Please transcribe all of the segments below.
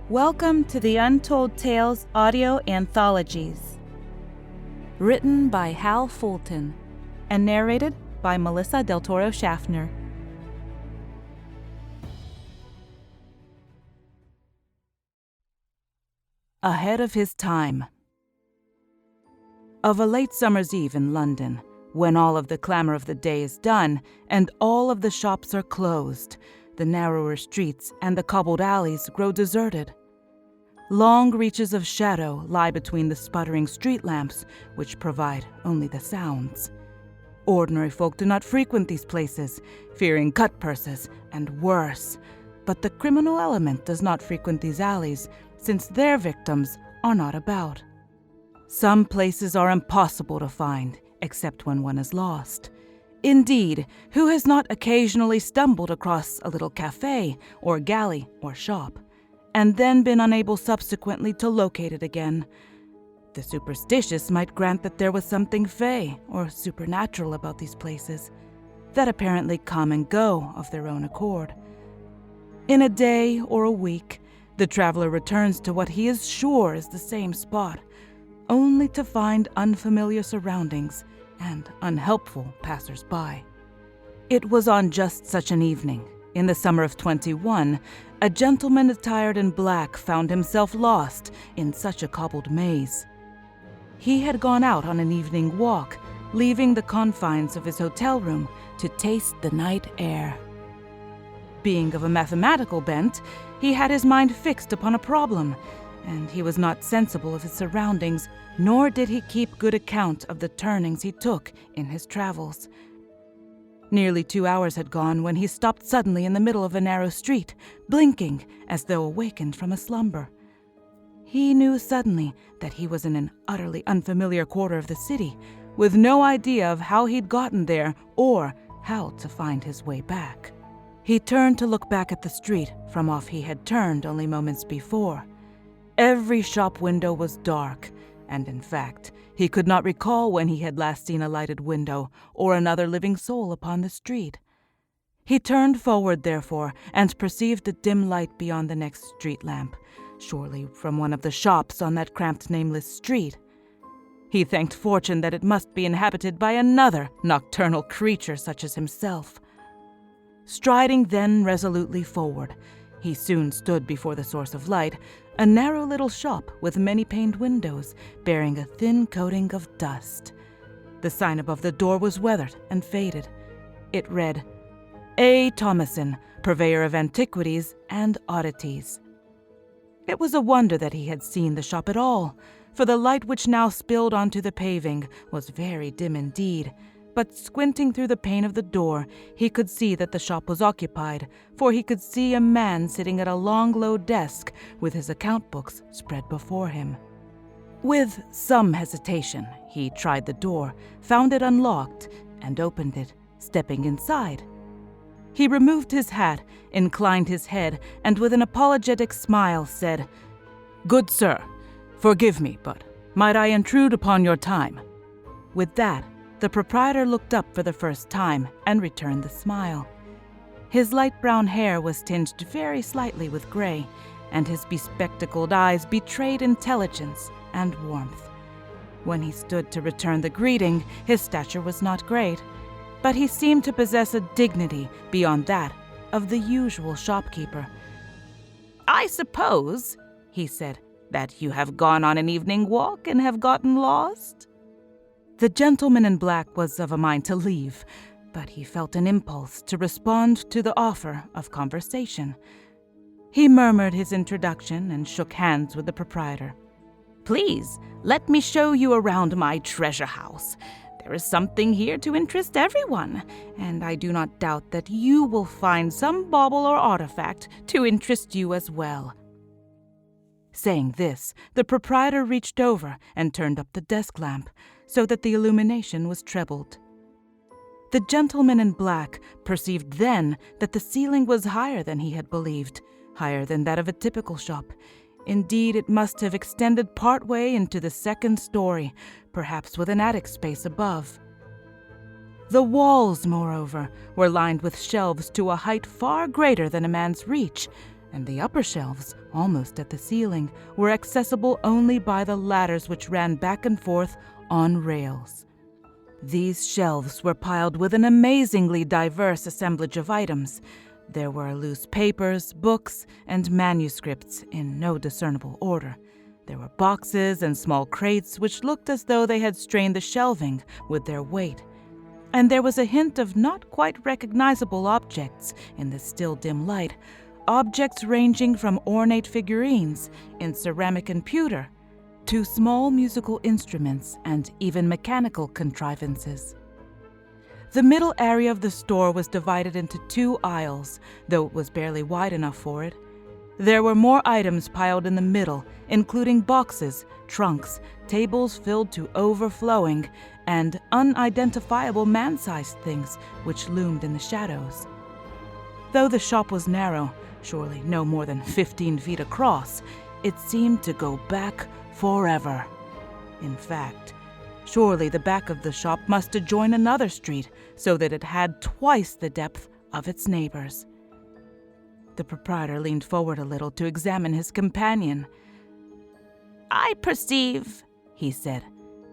Welcome to the Untold Tales audio anthologies. Written by Hal Fulton and narrated by Melissa Del Toro Schaffner. Ahead of his time. Of a late summer's eve in London, when all of the clamor of the day is done and all of the shops are closed, the narrower streets and the cobbled alleys grow deserted. Long reaches of shadow lie between the sputtering street lamps, which provide only the sounds. Ordinary folk do not frequent these places, fearing cut purses and worse, but the criminal element does not frequent these alleys, since their victims are not about. Some places are impossible to find, except when one is lost. Indeed, who has not occasionally stumbled across a little cafe or galley or shop, and then been unable subsequently to locate it again? The superstitious might grant that there was something fey or supernatural about these places that apparently come and go of their own accord. In a day or a week, the traveler returns to what he is sure is the same spot, only to find unfamiliar surroundings and unhelpful passers-by. It was on just such an evening, in the summer of 21, a gentleman attired in black found himself lost in such a cobbled maze. He had gone out on an evening walk, leaving the confines of his hotel room to taste the night air. Being of a mathematical bent, he had his mind fixed upon a problem, and he was not sensible of his surroundings, nor did he keep good account of the turnings he took in his travels. Nearly 2 hours had gone when he stopped suddenly in the middle of a narrow street, blinking as though awakened from a slumber. He knew suddenly that he was in an utterly unfamiliar quarter of the city, with no idea of how he'd gotten there or how to find his way back. He turned to look back at the street from off he had turned only moments before. Every shop window was dark, and in fact, he could not recall when he had last seen a lighted window or another living soul upon the street. He turned forward, therefore, and perceived a dim light beyond the next street lamp, surely from one of the shops on that cramped nameless street. He thanked fortune that it must be inhabited by another nocturnal creature such as himself. Striding then resolutely forward, he soon stood before the source of light, a narrow little shop with many paned windows, bearing a thin coating of dust. The sign above the door was weathered and faded. It read, A. Thomason, purveyor of antiquities and oddities. It was a wonder that he had seen the shop at all, for the light which now spilled onto the paving was very dim indeed. But squinting through the pane of the door, he could see that the shop was occupied, for he could see a man sitting at a long, low desk with his account books spread before him. With some hesitation, he tried the door, found it unlocked, and opened it, stepping inside. He removed his hat, inclined his head, and with an apologetic smile said, "Good sir, forgive me, but might I intrude upon your time?" With that, the proprietor looked up for the first time and returned the smile. His light brown hair was tinged very slightly with gray, and his bespectacled eyes betrayed intelligence and warmth. When he stood to return the greeting, his stature was not great, but he seemed to possess a dignity beyond that of the usual shopkeeper. "I suppose," he said, "that you have gone on an evening walk and have gotten lost?" The gentleman in black was of a mind to leave, but he felt an impulse to respond to the offer of conversation. He murmured his introduction and shook hands with the proprietor. "Please, let me show you around my treasure house. There is something here to interest everyone, and I do not doubt that you will find some bauble or artifact to interest you as well." Saying this, the proprietor reached over and turned up the desk lamp, so that the illumination was trebled. The gentleman in black perceived then that the ceiling was higher than he had believed, higher than that of a typical shop. Indeed, it must have extended part way into the second story, perhaps with an attic space above. The walls, moreover, were lined with shelves to a height far greater than a man's reach, and the upper shelves, almost at the ceiling, were accessible only by the ladders which ran back and forth on rails. These shelves were piled with an amazingly diverse assemblage of items. There were loose papers, books, and manuscripts in no discernible order. There were boxes and small crates which looked as though they had strained the shelving with their weight. And there was a hint of not quite recognizable objects in the still dim light, objects ranging from ornate figurines in ceramic and pewter to small musical instruments and even mechanical contrivances. The middle area of the store was divided into 2 aisles, though it was barely wide enough for it. There were more items piled in the middle, including boxes, trunks, tables filled to overflowing, and unidentifiable man-sized things which loomed in the shadows. Though the shop was narrow, surely no more than 15 feet across, it seemed to go back forever. In fact, surely the back of the shop must adjoin another street so that it had twice the depth of its neighbors. The proprietor leaned forward a little to examine his companion. "I perceive," he said,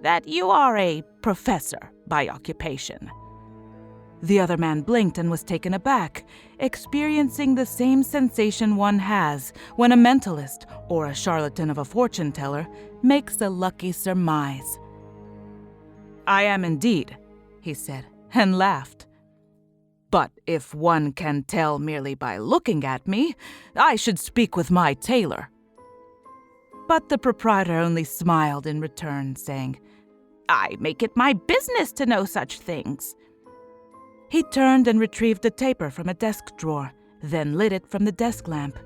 "that you are a professor by occupation." The other man blinked and was taken aback, experiencing the same sensation one has when a mentalist or a charlatan of a fortune teller makes a lucky surmise. "I am indeed," he said, and laughed. "But if one can tell merely by looking at me, I should speak with my tailor." But the proprietor only smiled in return, saying, "I make it my business to know such things." He turned and retrieved a taper from a desk drawer, then lit it from the desk lamp.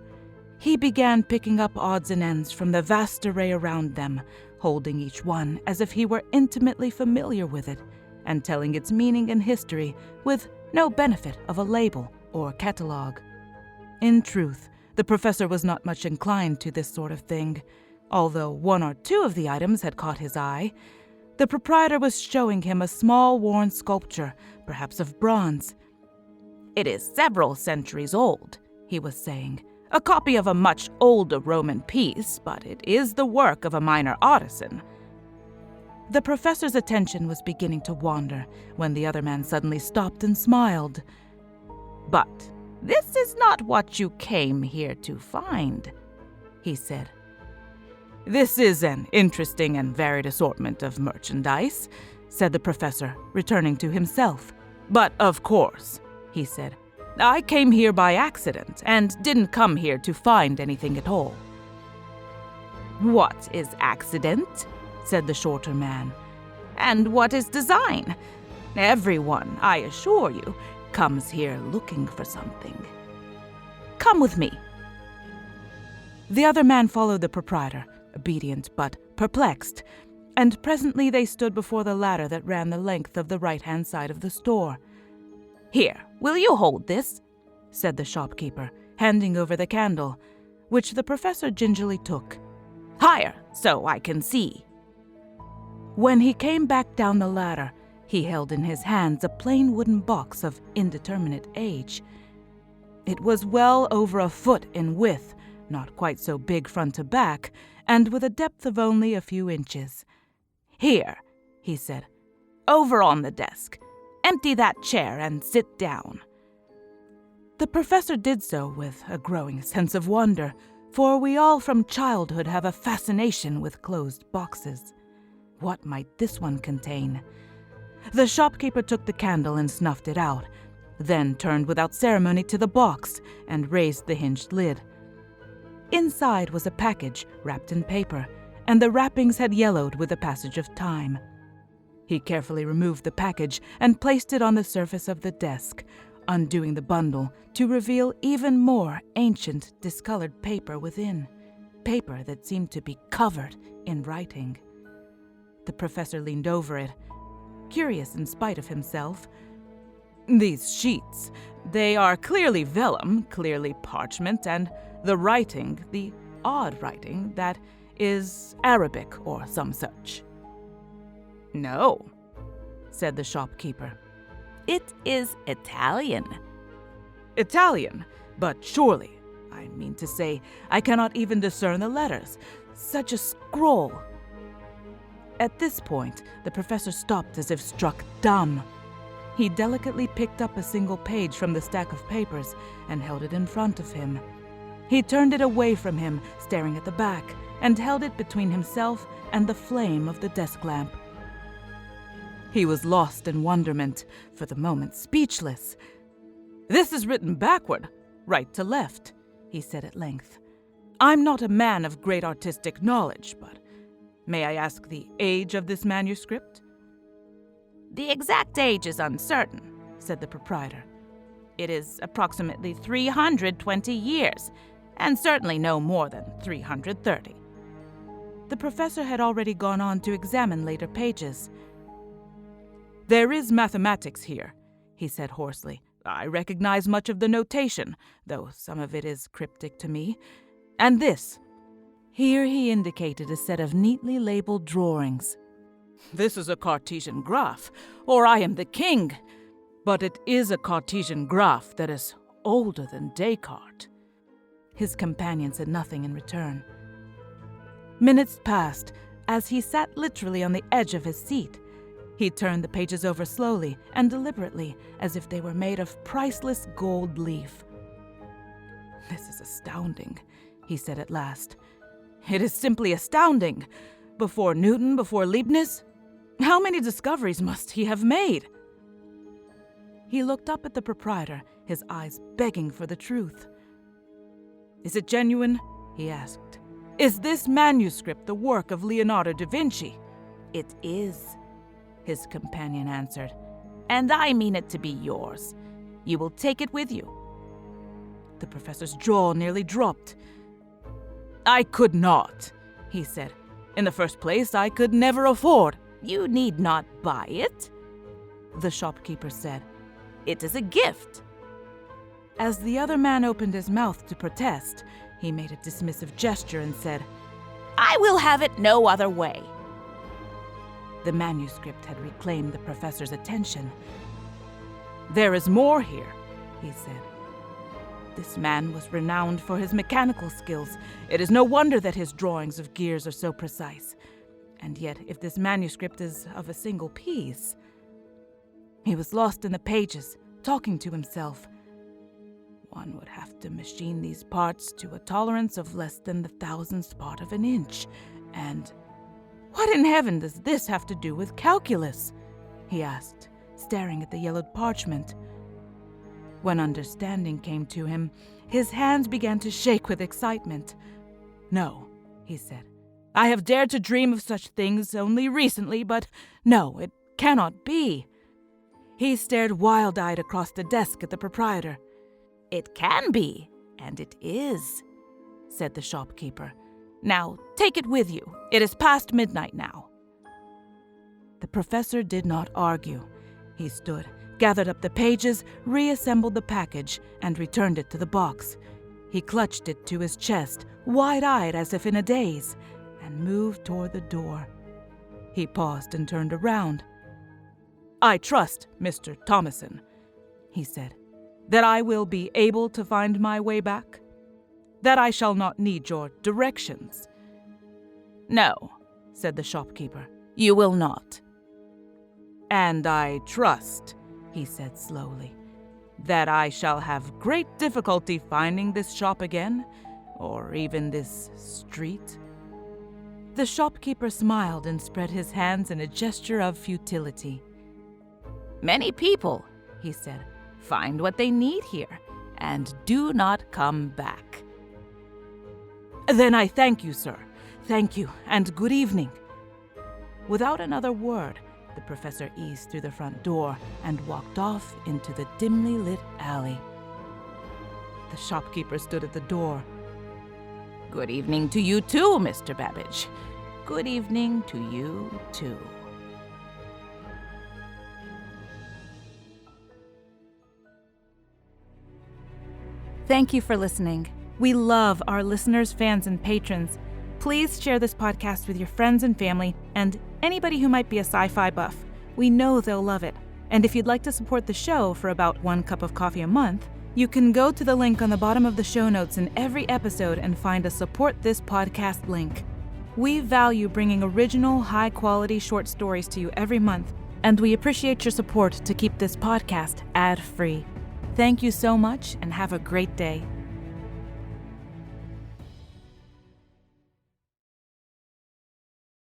He began picking up odds and ends from the vast array around them, holding each one as if he were intimately familiar with it, and telling its meaning and history with no benefit of a label or catalogue. In truth, the professor was not much inclined to this sort of thing. Although 1 or 2 of the items had caught his eye, the proprietor was showing him a small worn sculpture, perhaps of bronze. "It is several centuries old," he was saying. "A copy of a much older Roman piece, but it is the work of a minor artisan." The professor's attention was beginning to wander when the other man suddenly stopped and smiled. "But this is not what you came here to find," he said. "This is an interesting and varied assortment of merchandise," said the professor, returning to himself. "But of course," he said, "I came here by accident and didn't come here to find anything at all." "What is accident?" said the shorter man. "And what is design? Everyone, I assure you, comes here looking for something. Come with me." The other man followed the proprietor, obedient but perplexed, and presently they stood before the ladder that ran the length of the right-hand side of the store. "Here, will you hold this?" said the shopkeeper, handing over the candle, which the professor gingerly took. "Higher, so I can see." When he came back down the ladder, he held in his hands a plain wooden box of indeterminate age. It was well over a foot in width, not quite so big front to back, and with a depth of only a few inches. "Here," he said, "over on the desk. Empty that chair and sit down." The professor did so with a growing sense of wonder, for we all from childhood have a fascination with closed boxes. What might this one contain? The shopkeeper took the candle and snuffed it out, then turned without ceremony to the box and raised the hinged lid. Inside was a package wrapped in paper, and the wrappings had yellowed with the passage of time. He carefully removed the package and placed it on the surface of the desk, undoing the bundle to reveal even more ancient, discolored paper within, paper that seemed to be covered in writing. The professor leaned over it, curious in spite of himself. "These sheets, they are clearly vellum, clearly parchment, and the writing, the odd writing, that is Arabic or some such." "No," said the shopkeeper. "It is Italian." "Italian? But surely, I mean to say, I cannot even discern the letters. Such a scroll. At this point, the professor stopped as if struck dumb. He delicately picked up a single page from the stack of papers and held it in front of him. He turned it away from him, staring at the back, and held it between himself and the flame of the desk lamp. He was lost in wonderment, for the moment speechless. "This is written backward, right to left," he said at length. "I'm not a man of great artistic knowledge, but may I ask the age of this manuscript?" "The exact age is uncertain," said the proprietor. "It is approximately 320 years, and certainly no more than 330. The professor had already gone on to examine later pages. "There is mathematics here," he said hoarsely. "I recognize much of the notation, though some of it is cryptic to me. And this." Here he indicated a set of neatly labeled drawings. "This is a Cartesian graph, or I am the king. But it is a Cartesian graph that is older than Descartes." His companion said nothing in return. Minutes passed as he sat literally on the edge of his seat. He turned the pages over slowly and deliberately, as if they were made of priceless gold leaf. "This is astounding," he said at last. "It is simply astounding. Before Newton, before Leibniz, how many discoveries must he have made?" He looked up at the proprietor, his eyes begging for the truth. "Is it genuine?" he asked. "Is this manuscript the work of Leonardo da Vinci?" "It is," his companion answered, "and I mean it to be yours. You will take it with you." The professor's jaw nearly dropped. "I could not," he said. "In the first place, I could never afford." "You need not buy it," the shopkeeper said. "It is a gift." As the other man opened his mouth to protest, he made a dismissive gesture and said, "I will have it no other way." The manuscript had reclaimed the professor's attention. "There is more here," he said. This man was renowned for his mechanical skills. It is no wonder that his drawings of gears are so precise. And yet, if this manuscript is of a single piece... He was lost in the pages, talking to himself. One would have to machine these parts to a tolerance of less than the thousandth part of an inch. And what in heaven does this have to do with calculus? He asked, staring at the yellowed parchment. When understanding came to him, his hands began to shake with excitement. "No," he said. "I have dared to dream of such things only recently, but no, it cannot be." He stared wild-eyed across the desk at the proprietor. "It can be, and it is," said the shopkeeper. "Now, take it with you. It is past midnight now." The professor did not argue. He stood, gathered up the pages, reassembled the package, and returned it to the box. He clutched it to his chest, wide-eyed as if in a daze, and moved toward the door. He paused and turned around. "I trust, Mr. Thomason," he said, "that I will be able to find my way back? That I shall not need your directions?" "No," said the shopkeeper, "you will not." "And I trust," he said slowly, "that I shall have great difficulty finding this shop again, or even this street?" The shopkeeper smiled and spread his hands in a gesture of futility. "Many people," he said, "find what they need here, and do not come back." "Then I thank you, sir. Thank you, and good evening." Without another word, the professor eased through the front door and walked off into the dimly lit alley. The shopkeeper stood at the door. "Good evening to you too, Mr. Babbage. Good evening to you too." Thank you for listening. We love our listeners, fans, and patrons. Please share this podcast with your friends and family and anybody who might be a sci-fi buff. We know they'll love it. And if you'd like to support the show for about 1 cup of coffee a month, You can go to the link on the bottom of the show notes in every episode and find a Support This Podcast link. We value bringing original, high-quality short stories to you every month, and we appreciate your support to keep this podcast ad-free. Thank you so much, and have a great day.